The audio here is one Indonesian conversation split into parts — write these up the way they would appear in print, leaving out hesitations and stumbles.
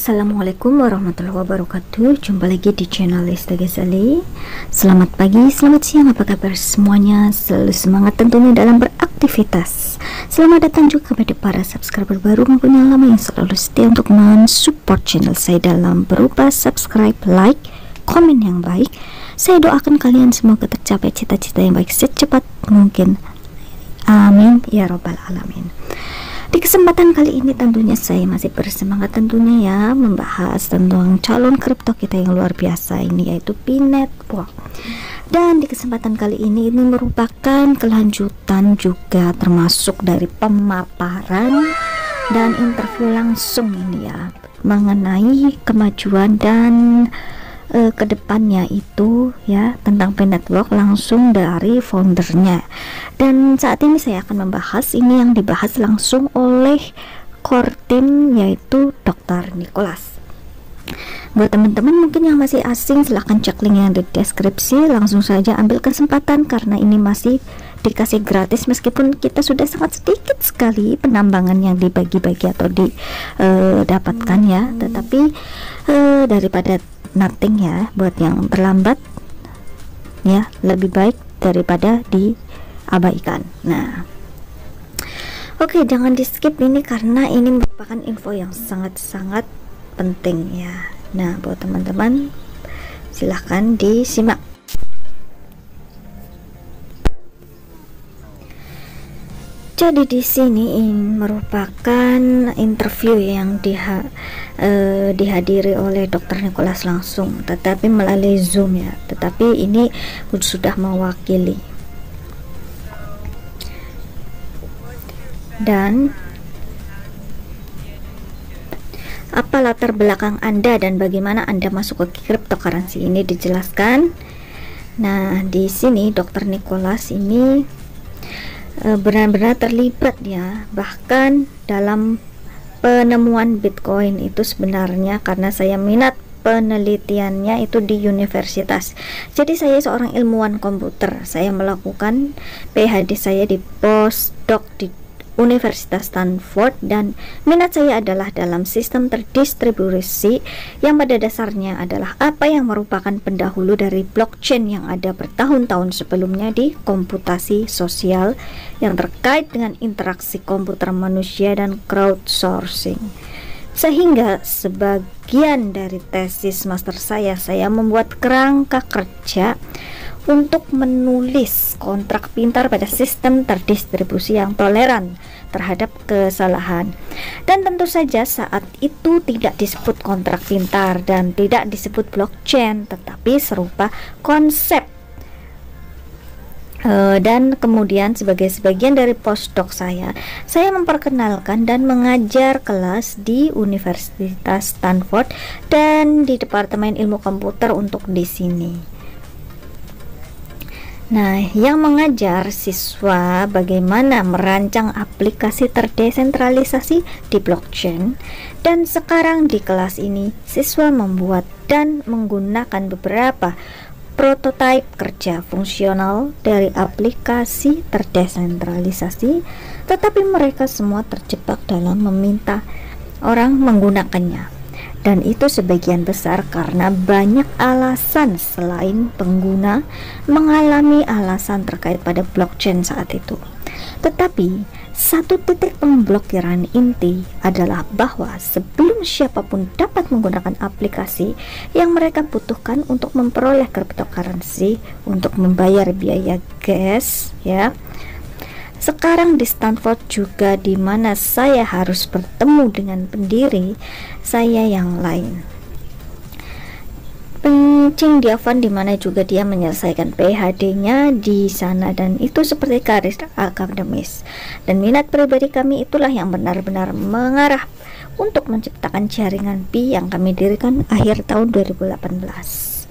Assalamualaikum warahmatullahi wabarakatuh. Jumpa lagi di channel Lesta Ghazali. Selamat pagi, selamat siang, apa kabar semuanya? Selalu semangat tentunya dalam beraktivitas. Selamat datang juga kepada para subscriber baru maupun yang lama yang selalu setia untuk mensupport channel saya dalam berupa subscribe, like, komen yang baik. Saya doakan kalian semoga tercapai cita-cita yang baik secepat mungkin. Amin ya robbal alamin. Di kesempatan kali ini tentunya saya masih bersemangat tentunya ya membahas tentang calon kripto kita yang luar biasa ini, yaitu P-Network. Dan di kesempatan kali ini merupakan kelanjutan juga termasuk dari pemaparan dan interview langsung ini ya mengenai kemajuan dan kedepannya itu ya tentang P-Network langsung dari foundernya. Dan saat ini saya akan membahas ini yang dibahas langsung oleh core team, yaitu Dr. Nicholas. Buat teman-teman mungkin yang masih asing, silahkan cek link yang di deskripsi, langsung saja ambil kesempatan karena ini masih dikasih gratis meskipun kita sudah sangat sedikit sekali penambangan yang dibagi-bagi atau didapatkan ya, tetapi daripada nothing ya, buat yang terlambat ya lebih baik daripada diabaikan. Nah, oke, jangan di skip ini karena ini merupakan info yang sangat-sangat penting ya. Nah, buat teman-teman silahkan disimak. Jadi di sini merupakan interview yang dihadiri oleh Dr. Nicholas langsung, tetapi melalui Zoom ya. Tetapi ini sudah mewakili. Dan apa latar belakang Anda dan bagaimana Anda masuk ke cryptocurrency ini dijelaskan. Nah, di sini Dr. Nicholas ini benar-benar terlibat ya, bahkan dalam penemuan Bitcoin itu sebenarnya karena saya minat penelitiannya itu di universitas. Jadi saya seorang ilmuwan komputer, saya melakukan PhD saya di postdoc di Universitas Stanford, dan minat saya adalah dalam sistem terdistribusi yang pada dasarnya adalah apa yang merupakan pendahulu dari blockchain yang ada bertahun-tahun sebelumnya di komputasi sosial yang terkait dengan interaksi komputer manusia dan crowdsourcing. Sehingga sebagian dari tesis master saya membuat kerangka kerja untuk menulis kontrak pintar pada sistem terdistribusi yang toleran terhadap kesalahan. Dan tentu saja saat itu tidak disebut kontrak pintar dan tidak disebut blockchain, tetapi serupa konsep. Dan kemudian sebagai sebagian dari postdoc saya memperkenalkan dan mengajar kelas di Universitas Stanford dan di Departemen Ilmu Komputer untuk di sini. Nah, yang mengajar siswa bagaimana merancang aplikasi terdesentralisasi di blockchain, dan sekarang di kelas ini siswa membuat dan menggunakan beberapa prototipe kerja fungsional dari aplikasi terdesentralisasi, tetapi mereka semua terjebak dalam meminta orang menggunakannya. Dan itu sebagian besar karena banyak alasan selain pengguna mengalami alasan terkait pada blockchain saat itu. Tetapi satu titik pemblokiran inti adalah bahwa sebelum siapapun dapat menggunakan aplikasi yang mereka butuhkan untuk memperoleh cryptocurrency untuk membayar biaya gas ya. Sekarang di Stanford juga, di mana saya harus bertemu dengan pendiri saya yang lain, Ching Diavan, di mana juga dia menyelesaikan PhD-nya di sana, dan itu seperti karir akademis. Dan minat pribadi kami itulah yang benar-benar mengarah untuk menciptakan jaringan Pi yang kami dirikan akhir tahun 2018.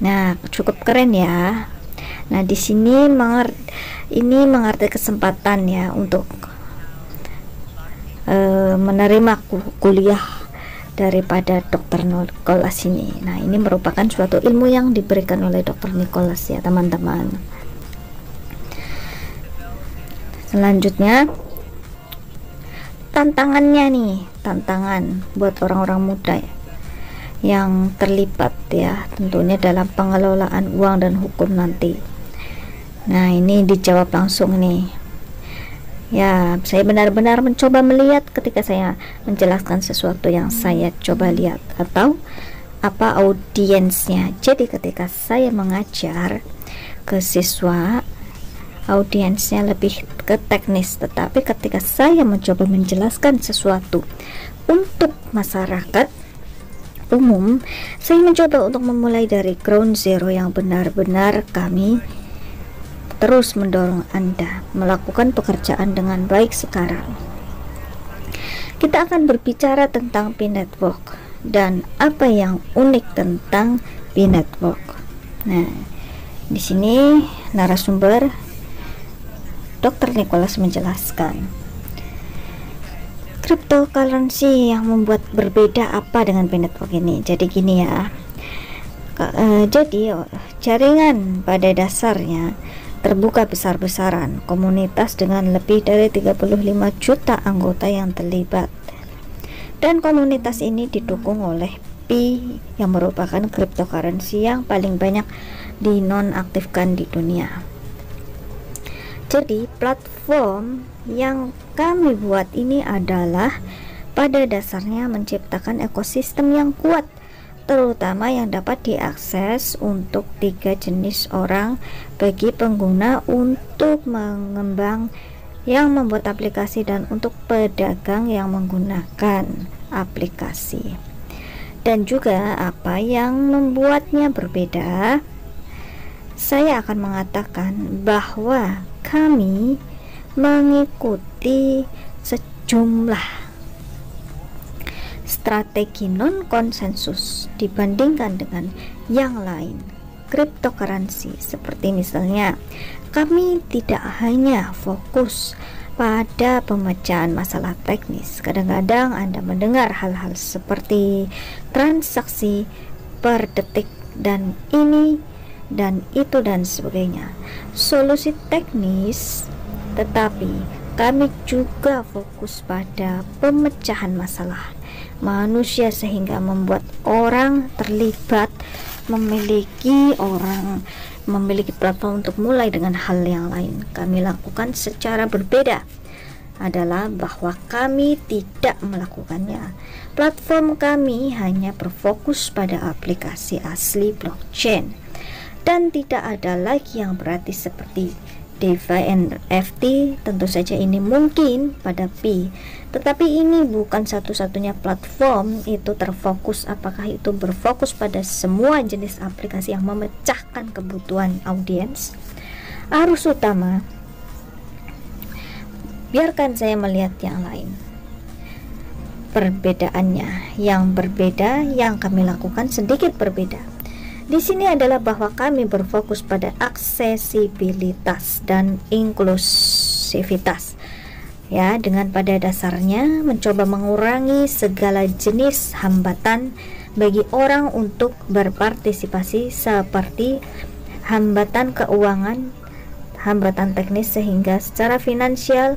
Nah, cukup keren ya. Nah, di sini ini mengerti kesempatan ya untuk menerima kuliah daripada Dr. Nicholas ini. Nah, ini merupakan suatu ilmu yang diberikan oleh Dr. Nicholas ya teman-teman. Selanjutnya tantangannya nih, tantangan buat orang-orang muda ya, yang terlibat ya tentunya dalam pengelolaan uang dan hukum nanti. Nah, ini dijawab langsung nih. Ya, saya benar-benar mencoba melihat ketika saya menjelaskan sesuatu yang saya coba lihat atau apa audiensnya. Jadi ketika saya mengajar ke siswa, audiensnya lebih ke teknis, tetapi ketika saya mencoba menjelaskan sesuatu untuk masyarakat umum, saya mencoba untuk memulai dari ground zero yang benar-benar kami terus mendorong Anda melakukan pekerjaan dengan baik sekarang. Kita akan berbicara tentang P-Network dan apa yang unik tentang P-Network. Nah, di sini narasumber Dr. Nicholas menjelaskan cryptocurrency yang membuat berbeda apa dengan P-Network ini. Jadi gini ya, jadi jaringan pada dasarnya terbuka besar-besaran, komunitas dengan lebih dari 35 juta anggota yang terlibat, dan komunitas ini didukung oleh Pi yang merupakan cryptocurrency yang paling banyak dinonaktifkan di dunia. Jadi platform yang kami buat ini adalah pada dasarnya menciptakan ekosistem yang kuat, terutama yang dapat diakses untuk 3 jenis orang bagi pengguna untuk mengembang yang membuat aplikasi dan untuk pedagang yang menggunakan aplikasi. Dan juga apa yang membuatnya berbeda, saya akan mengatakan bahwa kami mengikuti sejumlah strategi non-konsensus dibandingkan dengan yang lain cryptocurrency. Seperti misalnya, kami tidak hanya fokus pada pemecahan masalah teknis. Kadang-kadang Anda mendengar hal-hal seperti transaksi per detik dan ini dan itu dan sebagainya, solusi teknis, tetapi kami juga fokus pada pemecahan masalah manusia sehingga membuat orang terlibat, memiliki platform untuk mulai dengan hal yang lain. Kami lakukan secara berbeda adalah bahwa kami tidak melakukannya. Platform kami hanya berfokus pada aplikasi asli blockchain dan tidak ada lagi yang berarti seperti DeFi NFT. Tentu saja ini mungkin pada Pi, tetapi ini bukan satu-satunya platform itu terfokus. Apakah itu berfokus pada semua jenis aplikasi yang memecahkan kebutuhan audiens? Arus utama, biarkan saya melihat yang lain. Perbedaannya yang berbeda yang kami lakukan sedikit berbeda. Di sini adalah bahwa kami berfokus pada aksesibilitas dan inklusivitas. Ya, dengan pada dasarnya mencoba mengurangi segala jenis hambatan bagi orang untuk berpartisipasi, seperti hambatan keuangan, hambatan teknis, sehingga secara finansial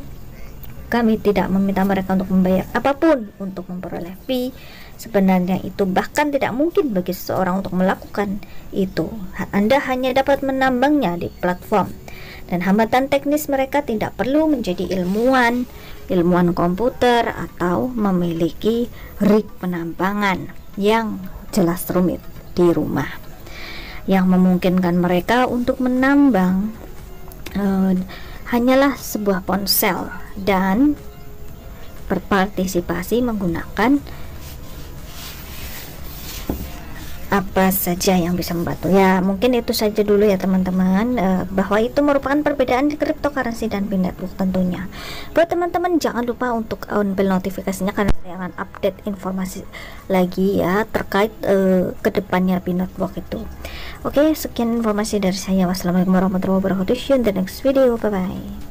kami tidak meminta mereka untuk membayar apapun untuk memperoleh fee. Sebenarnya itu bahkan tidak mungkin bagi seseorang untuk melakukan itu. Anda hanya dapat menambangnya di platform. Dan hambatan teknis mereka tidak perlu menjadi ilmuwan komputer atau memiliki rig penambangan yang jelas rumit di rumah, yang memungkinkan mereka untuk menambang hanyalah sebuah ponsel dan berpartisipasi menggunakan apa saja yang bisa membantu. Ya, mungkin itu saja dulu ya teman-teman, bahwa itu merupakan perbedaan di cryptocurrency dan P-Network tentunya. Buat teman-teman jangan lupa untuk on bell notifikasinya, karena saya akan update informasi lagi ya terkait kedepannya P-Network itu. Oke, sekian informasi dari saya. Wassalamualaikum warahmatullahi wabarakatuh. See you in the next video. Bye bye.